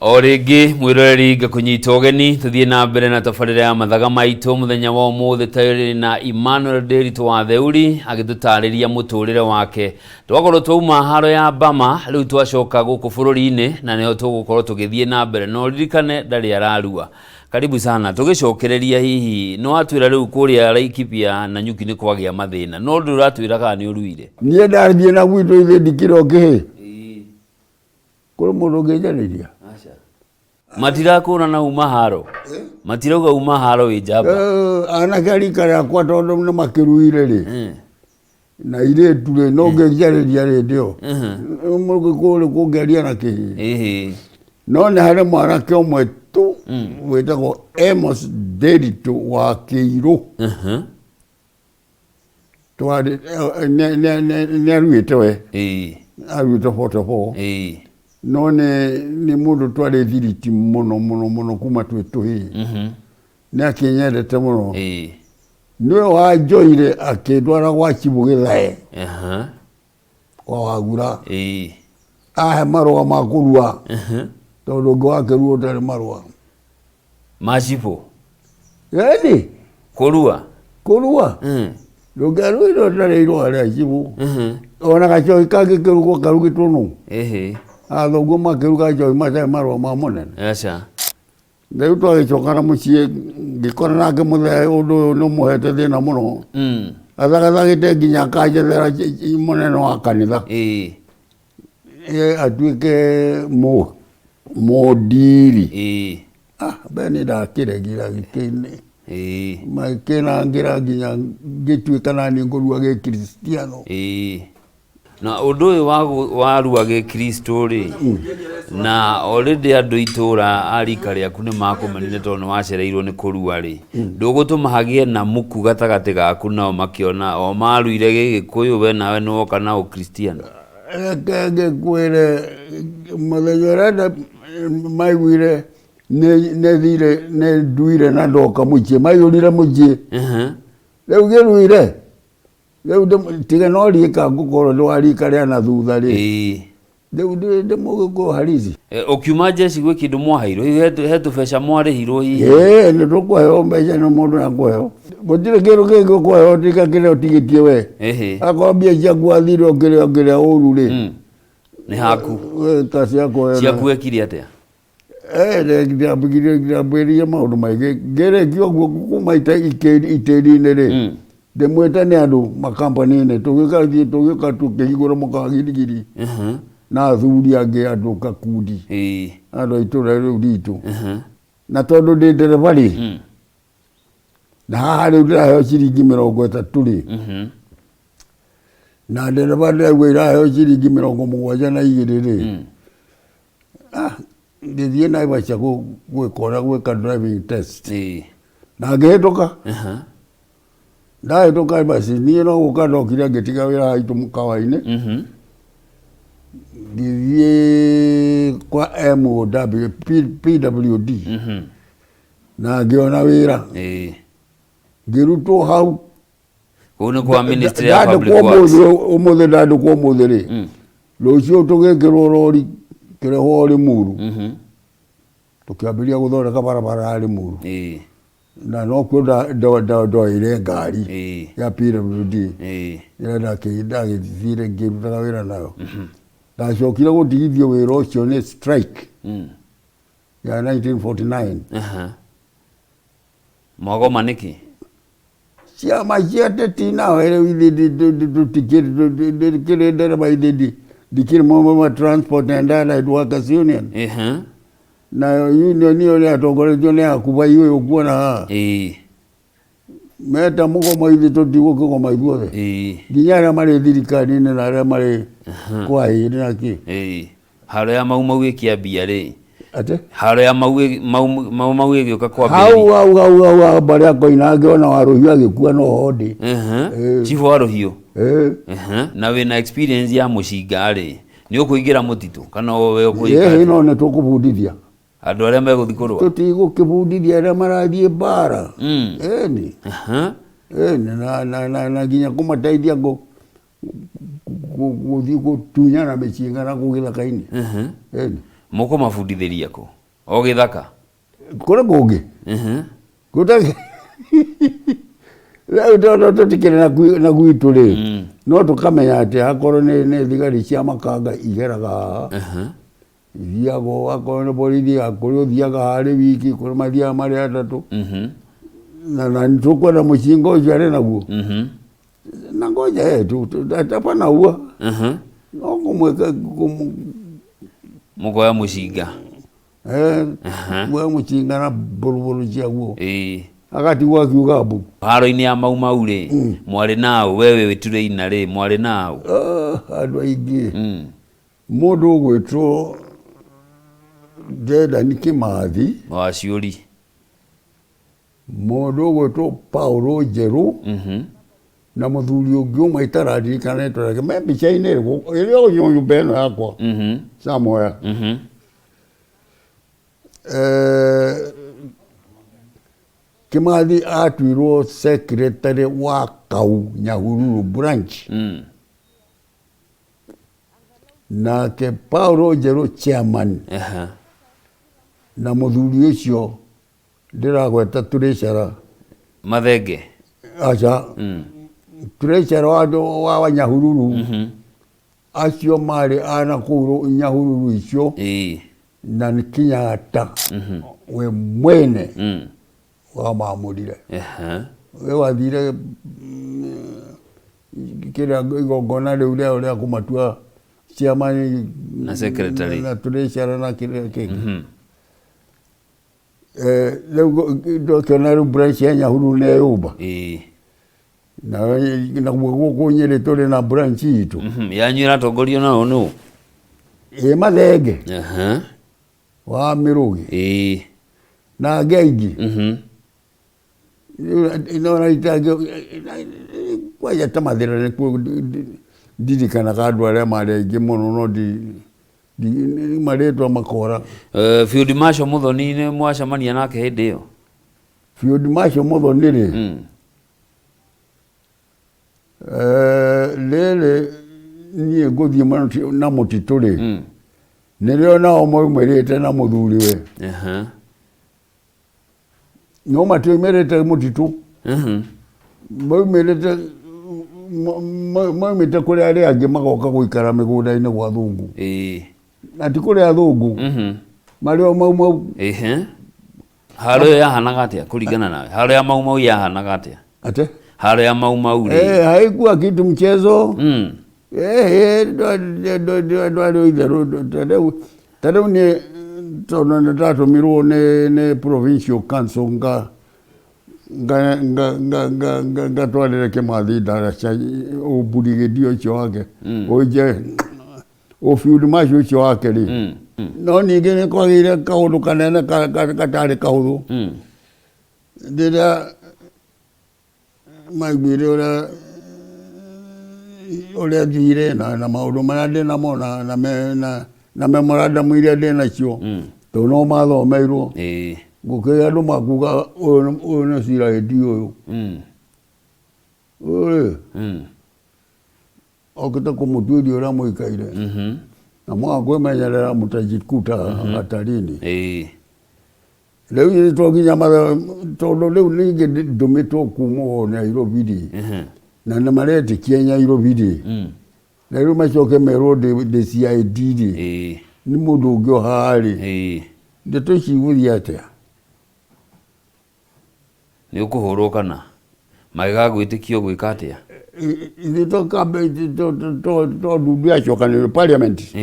Origi mwiroreri ngakunyita ugeni tuthie na mbere na tabarira ya mathaga maitu muthenya wa umuthi tayari na Emmanuel Nderitu wa Theuri agitutariria muturire wake twakorwo twauma haro ya Bama riu twacoka guku bururi-ini na niho tugukorwo tugithie na mbere no ririkane ndari ararua. Karibu sana tugicokereria hihi no atwira riu kuria Laikipia na Nyuki ni kwagia mathina no nduratwira kana ni uruire nie ndathie na gwitu ithe ndikiro kihi kuri mundu ngejaniria Matirakuna na umaharo. Matirauga umaharo wi jamba. Anakari kara kwa tondu na makiruire ri. Na ile tule no ngejaniria ri ndio. Mungu kule kugeria na kihi. No na hare mwarake omwe tu wetagwo Amos Nderitu wa Kiiru. Twari ne ruite we. Aruite 44. None ni mundu twari thiriti muno kuma twetuhi ne akinyendete muno niwe wanjoire akindwara gwa Kibugithae kwa Wagura ahe marua ma kurua tondu ngo akiruo ndari marua macibo yani kurua ndugaruiro ndari irwa ria cibu ona gacoi kangi kirugo karugitwo nu athoguo makiruga njoi macae marua ma munene riu twagicokana mucii ngikora nake muthee undu uyu ni umuhete thina muno athagathagite nginya akanjethera munene wa kanitha atuike mudiri beni ndakiregira gikini makinangira nginya ngituika nani ngurua gikristiano na undu uyu warua Gikristo ri na already andu itura arika riaku ni makumenire tondu wacereirwo ni kurua ri ndugutuma hagie na muku gatagati gaku nao makiona o maruire Gigikuyu we nawe ni woka na Ukristiano Gikuire muthenya uria maiguire ne nduire na ndoka mucii maiyurire mucii riu giruire riu tiga no rika ngukorwo ndwarika ria na thutha ri riu ndi mugiko harizi ukiuma jeci gwi kindu mwahairwo hetu beca mwarihirwo hihi ni tukuheo mbeca ni mundu nakuheo gutire kindu kingi ukuheo tika kiria utigitie we akwambia ciaku athire ukiria uru ri ni haku ta ciaku ekire atia ndambirie maundu maingi ngerekio guo kuma itiri-ini ri ndimwite ni andu makampani-ini tugika tukihingura mukagirigiri na athuri angi andu kakundi andu aitura riu ritu na tondu ndi ndereba ri na haha riu ndiraheo ciringi 30 ri na ndereba ndiragua iraheo ciringi 72 ri ndithie Naivasha gwika driving test na ngihituka ndahituka basi nie no guka ndokire ngitiga wira haitu mukawa-ini ngithie kwa MOW PWD na ngiona wira ngirutwo hau kuna kwa Ministry of Public Works umuthi ndandikwo umuthi ri rucio tugikirwo rori kireho Limuru tukiambiria guthondeka barabara ya Limuru na no kwenda ndoire ngari ya PWD irenda kĩndagĩthire ngĩrutaga wĩra nayo ndacokire gũtigithio wĩra ũcio nĩ strike ya 1949 mwagoma nĩkĩ ciama cia teti nao tũtikĩrĩ ndereba ithe ndikĩrĩ ma Transport and Allied Workers Union na union iyo ni atongoretio ni akuba iyo ukuona ha meta mugoma ithi tutigukigoma ithuothe nginya aria mari thirikari-ini na aria mari kwa hiri na ki haro ya mau Kiambia ri ate haro ya mau gioka kwa hau baria koina ngiona waruhiu agikua no hodi chifu waruhiu na wina experience ya mucinga ri ni ukuingira mutitu kana we ukuingira no ne tukubundithia andu aria meguthi kurwa tutigukibundithia aria marathie bara eni na nginya kumateithia guthii gutunyana micinga na gugithaka-ini muko mafundithiria ko o githaka kore kungi gutaki leo ndo tikire na gwitu ri no tukamenya ati akoro ni thigari cia makanga igeraga thiago akoro ni borithi akoro thiaga hari wiki kuri mathia mari atatu na nitukwenda mucinga ucio ari naguo na ngoja yetu tapana uwa no kumweka mugoya mucinga mugoya mucinga na boroboro ciaguo agatigwo akiuga mbu haro-ini ya mau ri mwari nao wewe witure-ina ri mwari nao andu aingi mundu ugwitwo Dedan Kimathi wa Ciuri mundu ugwitwo Paulo Njeru na muthuri ungi umwe itararikanetwo reke me mbica-ini iria nyumba ino yakwa Samoya Kimathi atuirwo secretary wa Kau Nyahururu branch nake Paulo Njeru chairman na muthuri ucio ndiragweta Treasurer Mathenge acha Treasurer wa Nyahururu acio mari ana kuru Nyahururu icio na Kenyatta we mwene wa mamurire we wathire kira igongona riu ria kumatua chairman na secretary na Treasurer na kira kiki leo kiona branch ya Nyahururu ne yuba na gugu nyere tore na branch itu yanyu iratongorio nao no Mathenge wa Mirugi na Ngengi ino itage kwa ya tamathira ku didikana kadwa aria mari aingi muno no di maretwa makora Field Marshal Muthoni ni mwacamania nake hindi iyo Field Marshal Muthoni ri lele nie guthie na mutitu ri nirio nao moimerete na muthuri we no matuimerete mutitu moimerete moimete kuri aria angi magoka guikara migunda-ini gwa thungu ati kuri athungu mario mau haro yahanaga atia kuringana nawe haro ya mau yahanaga atia ate haro ya mau ri haikuwa kitu mchezo tadeu ni tono ndatumirwo ni provincial council nga twarire Kimathi ndaraca uburigedio ucio wake uje Field Marshal ucio wake ri no ningi ni kwagire kaundu kanene katari kahuthu ndiria maiguire uria thire na maundu maria ndi namo na memorandum iria ndi nacio to no mathomeirwo gukiria andu makuga uyu ni Ciraindi uyu okite kumutuiria uria muikaire na mwakwimenyerera mutajikuta hatarini riu ni twakinya tondu riu ningi ndumitwo kuma Nairobi na maretikia Nairobi riu macoke merwo ndi CID ni mundu ungi ohari ndeto ciguthia atia ni ukuhurwo kana magagwitikio gwika atia ito kabe to dudu acokanĩrio parliament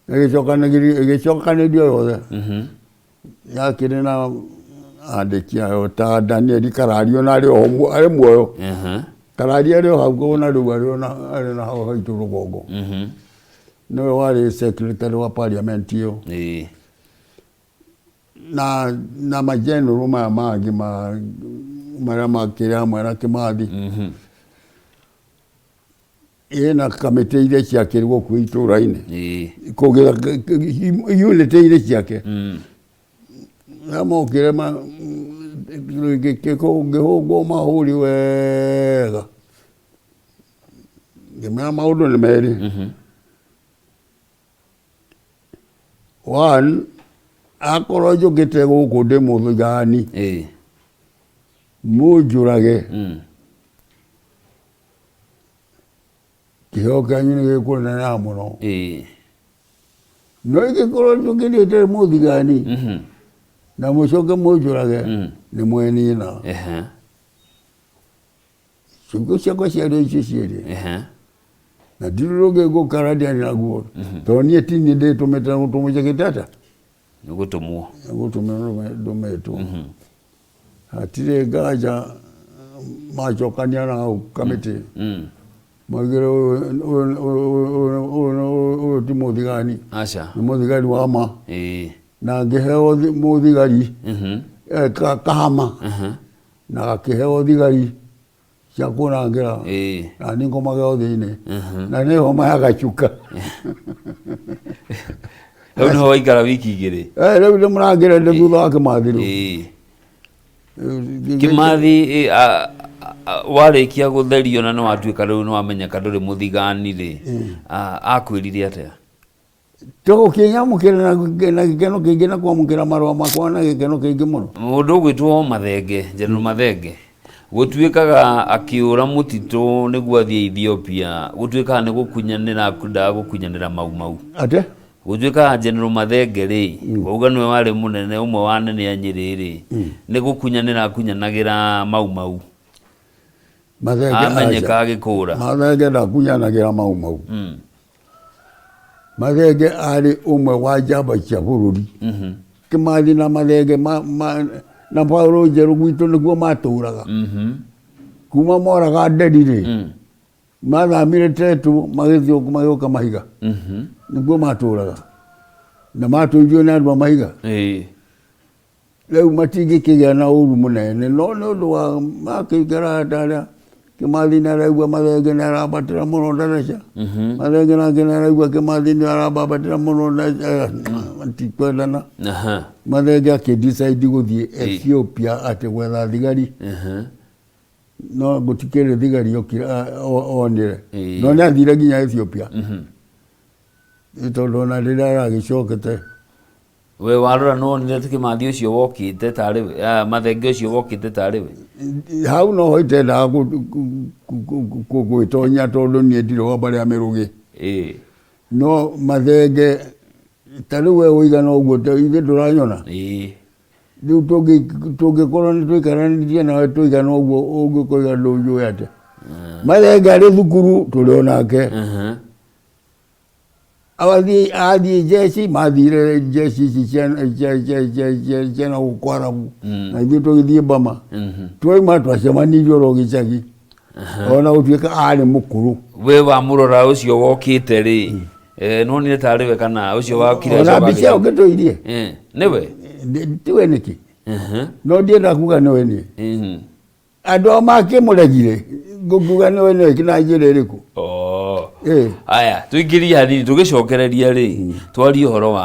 ĩgĩcokanĩrio yothe yakĩrĩ na andĩki ayo ta Daniel Karario na arĩ muoyo Karario arĩ hau na rĩu arĩ na hau haitũ rũgongo nĩwe warĩ secretary wa parliament ĩyo na majenerũ maya mangĩ marĩa makĩrĩ hamwe na Kimathi ina kamite iria ciakĩrwo kuo itũra-inĩ kũgĩra unit iria ciake amokĩre ngĩhũngwo mahũri wega ngĩmera maũndũ nĩ merĩ one akorwo njũkĩte gũkũ ndĩ mũthigani mũnjũrage kĩheo kĩanyu nĩ gĩkũneneha mũno no ingĩkorwo njũkĩrĩte mũthigani na mũcoke mũnjũrage nĩ mwenina ciugo ciakwa ciarĩ icio cierĩ na ndirĩ rũngĩ ngũkarania naguo tondũ niĩ ti niĩ ndĩtũmĩte na gũtũmĩte atĩa nĩgũtũmwo ndũmĩtwo hatirĩ nganja macokania na hau kamĩtĩ moigire ũyũ ti mũthigani nĩ mũthigari wa ma na ngĩheo mũthigari kahama na gakĩheo thigari cia kũnangĩra na nĩ ngomageo thĩinĩ na nĩ homa ya gacuka hau nĩho waikara wiki igĩrĩ rĩu nĩ mũrangĩre ndĩ thutha wa Kĩmathi rĩu Kĩmathi warĩkia gũtherio na nĩwatuĩka rĩu nĩwamenyeka ndũrĩ mũthigani rĩ akwĩrire atĩa tũgũkĩnyamũkĩra na gĩkeno kĩingĩ na kwamũkĩra marũa makwa na gĩkeno kĩingĩ mũno mũndũ ũgwĩtwo Mathenge General Mathenge gũtuĩkaga akĩũra mũtitũ nĩguo athiĩ Ethiopia gũtuĩkaga nĩ gũkunyanĩra mau ate gũtuĩkaga General Mathenge rĩ wauga nĩwe warĩ mũnene ũmwe wa anene a Nyĩrĩ rĩ nĩ gũkunyanagĩra mau amenyeka agĩkũra Mathenge ndakunyanagĩra mau Mathenge arĩ ũmwe wa njamba cia bũrũri Kĩmathi na Mathenge na Paul Njerũ gwitũ nĩguo matũraga kuma moraga Nderi rĩ mathamire Tetu magĩthiĩ magĩũka Mahiga nĩguo matũraga na matũirio nĩ andũ a Mahiga rĩu matingĩkĩgĩa na ũru mũnene no nĩ ũndũ wa makĩikara harĩa Kĩmathi nĩ araigua Mathenge nĩ arambatĩra mũno Ndareca Mathenge nake nĩ araigua Kĩmathi nĩ arambatĩra mũno matikwendana Mathenge akĩdecide gũthiĩ Ethiopia atĩ gwetha thigari no gũtikĩrĩ thigari onire no nĩ athire nginya Ethiopia tondũ ona rĩrĩa aragĩcokete we warora no nĩ Kĩmathi ũcio wokĩte tarĩ we Mathenge ũcio wokĩte tarĩ we hau no itendaga gwĩtonya tondũ niĩ ndirĩ wa barĩa mĩrũgĩ no Mathenge tarĩu we ũigana ũguo ithe ndũranyona rĩu tũngĩkorwo nĩ tũikaranĩtie nawe tũigana ũguo ũngĩkoiga ndũnjũĩ atĩa Mathenge arĩ thukuru tũrĩ onake athiĩ jeshi mathire jeshi ici ciana gũkũ Arabu na ithuĩ tũgĩthiĩ Bama twauma twacemanirie oro gĩcagi ona gũtuĩka arĩ mũkũrũ we wamũrora ũcio wokĩte rĩ nonire tarĩ we kana ũcio wakire ona mbica ĩyo ngĩtũirie nĩwe tiwe nĩkĩ no ndienda kuga nĩwe niĩ andũ ao makĩmũregire ngũkuga nĩwe nĩwe na njĩra ĩrĩkũ aya tũingĩrie hanini tũgĩcokereria rĩ twarie ũhoro wa